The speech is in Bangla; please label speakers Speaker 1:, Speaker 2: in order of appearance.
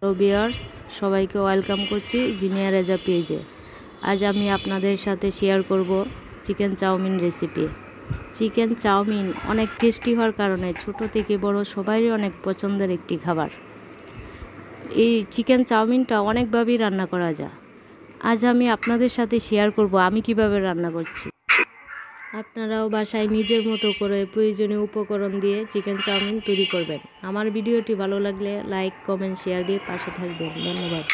Speaker 1: হ্যালো ভিউয়ার্স, সবাইকে ওয়েলকাম করছি জিনিয়া রেজা পেজে। আজ আমি আপনাদের সাথে শেয়ার করব chicken chowmein recipe. Chicken chowmein অনেক টেস্টি হওয়ার কারণে ছোট থেকে বড় সবারই অনেক পছন্দের একটি খাবার। এই চিকেন চাউমিনটা অনেকভাবেই রান্না করা যায়। আজ আমি আপনাদের সাথে শেয়ার করব আমি কিভাবে রান্না করছি। আপনারাও বাসায় নিজের মতো করে প্রয়োজনীয় উপকরণ দিয়ে চিকেন চাউমিন তৈরি করবেন। আমার ভিডিওটি ভালো লাগলে লাইক, কমেন্ট, শেয়ার দিয়ে পাশে থাকবেন। ধন্যবাদ।